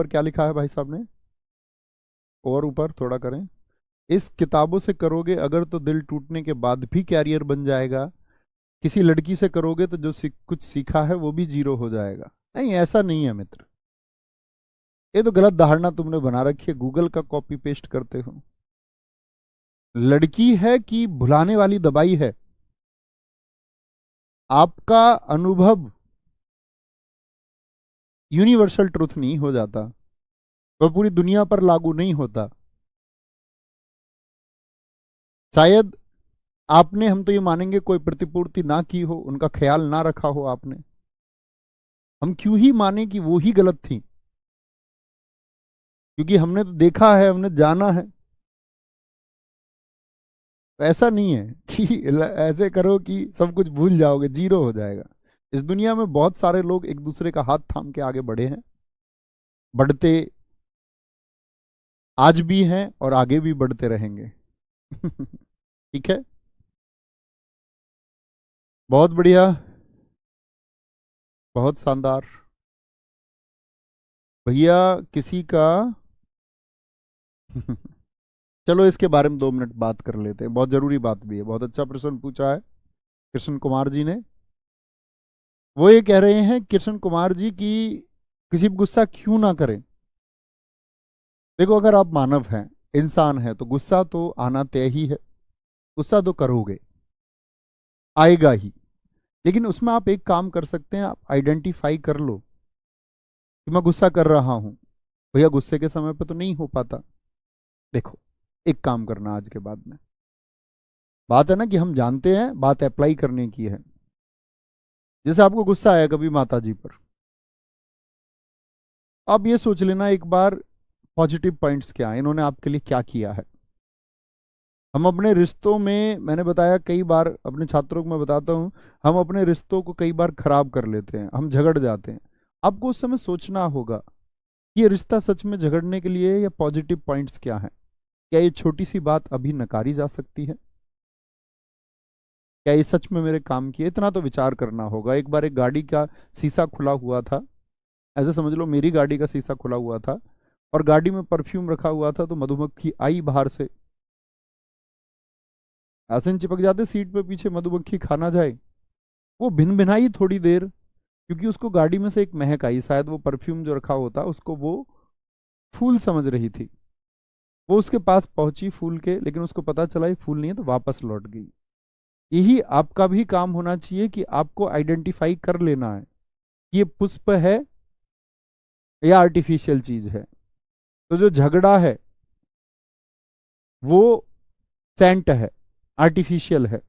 ऊपर क्या लिखा है भाई साहब ने, और ऊपर थोड़ा करें, इस किताबों से करोगे अगर तो दिल टूटने के बाद भी कैरियर बन जाएगा, किसी लड़की से करोगे तो जो कुछ सीखा है वो भी जीरो हो जाएगा। नहीं, ऐसा नहीं है मित्र, ये तो गलत धारणा तुमने बना रखी है, गूगल का कॉपी पेस्ट करते हो। लड़की है कि भुलाने वाली दवाई है, आपका अनुभव यूनिवर्सल ट्रुथ नहीं हो जाता, वह पूरी दुनिया पर लागू नहीं होता। शायद आपने, हम तो ये मानेंगे, कोई प्रतिपूर्ति ना की हो, उनका ख्याल ना रखा हो आपने, हम क्यों ही माने कि वो ही गलत थी, क्योंकि हमने तो देखा है, हमने जाना है। तो ऐसा नहीं है कि ऐसे करो कि सब कुछ भूल जाओगे, जीरो हो जाएगा। इस दुनिया में बहुत सारे लोग एक दूसरे का हाथ थाम के आगे बढ़े हैं, बढ़ते आज भी हैं और आगे भी बढ़ते रहेंगे। ठीक है, बहुत बढ़िया, बहुत शानदार। भैया किसी का चलो इसके बारे में 2 मिनट बात कर लेते हैं, बहुत जरूरी बात भी है। बहुत अच्छा प्रश्न पूछा है कृष्ण कुमार जी ने। वो ये कह रहे हैं कृष्ण कुमार जी की किसी पर गुस्सा क्यों ना करें। देखो, अगर आप मानव हैं, इंसान हैं, तो गुस्सा तो आना तय ही है, गुस्सा तो करोगे, आएगा ही। लेकिन उसमें आप एक काम कर सकते हैं, आप आइडेंटिफाई कर लो कि मैं गुस्सा कर रहा हूं। भैया गुस्से के समय पे तो नहीं हो पाता। देखो, एक काम करना आज के बाद में, बात है ना कि हम जानते हैं, बात अप्लाई करने की है। जैसे आपको गुस्सा आया कभी माता जी पर, आप ये सोच लेना एक बार पॉजिटिव पॉइंट्स क्या है, इन्होंने आपके लिए क्या किया है। हम अपने रिश्तों में, मैंने बताया कई बार, अपने छात्रों को मैं बताता हूं, हम अपने रिश्तों को कई बार खराब कर लेते हैं, हम झगड़ जाते हैं। आपको उस समय सोचना होगा कि ये रिश्ता सच में झगड़ने के लिए है या पॉजिटिव पॉइंट्स क्या है। क्या ये छोटी सी बात अभी नकारी जा सकती है, क्या ये सच में मेरे काम की है, इतना तो विचार करना होगा। एक बार एक गाड़ी का शीशा खुला हुआ था, ऐसे समझ लो मेरी गाड़ी का शीशा खुला हुआ था, और गाड़ी में परफ्यूम रखा हुआ था, तो मधुमक्खी आई बाहर से, आसन चिपक जाते सीट पे पीछे, मधुमक्खी खाना जाए। वो भिन भिनाई थोड़ी देर, क्योंकि उसको गाड़ी में से एक महक आई, शायद वो परफ्यूम जो रखा होता उसको वो फूल समझ रही थी। वो उसके पास पहुंची फूल के, लेकिन उसको पता चला ये फूल नहीं है, तो वापस लौट गई। यही आपका भी काम होना चाहिए कि आपको आइडेंटिफाई कर लेना है कि ये पुष्प है या आर्टिफिशियल चीज है। तो जो झगड़ा है वो सेंट है, आर्टिफिशियल है,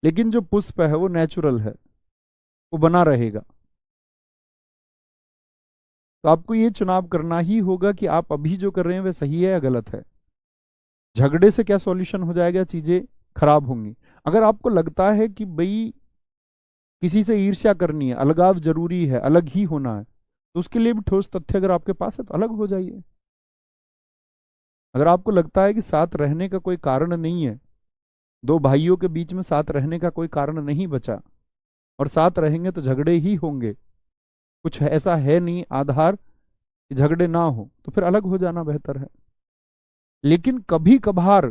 लेकिन जो पुष्प है वो नेचुरल है, वो बना रहेगा। तो आपको ये चुनाव करना ही होगा कि आप अभी जो कर रहे हैं वह सही है या गलत है। झगड़े से क्या सॉल्यूशन हो जाएगा, चीजें खराब होंगी। अगर आपको लगता है कि भाई किसी से ईर्ष्या करनी है, अलगाव जरूरी है, अलग ही होना है, तो उसके लिए भी ठोस तथ्य अगर आपके पास है तो अलग हो जाइए। अगर आपको लगता है कि साथ रहने का कोई कारण नहीं है, दो भाइयों के बीच में साथ रहने का कोई कारण नहीं बचा, और साथ रहेंगे तो झगड़े ही होंगे, कुछ ऐसा है नहीं आधार कि झगड़े ना हो, तो फिर अलग हो जाना बेहतर है। लेकिन कभी कभार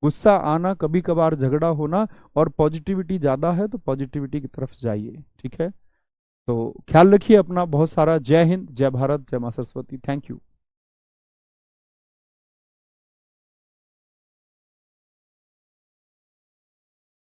गुस्सा आना, कभी कभार झगड़ा होना, और पॉजिटिविटी ज्यादा है तो पॉजिटिविटी की तरफ जाइए। ठीक है, तो ख्याल रखिए अपना बहुत सारा। जय हिंद, जय भारत, जय मां सरस्वती। Thank you.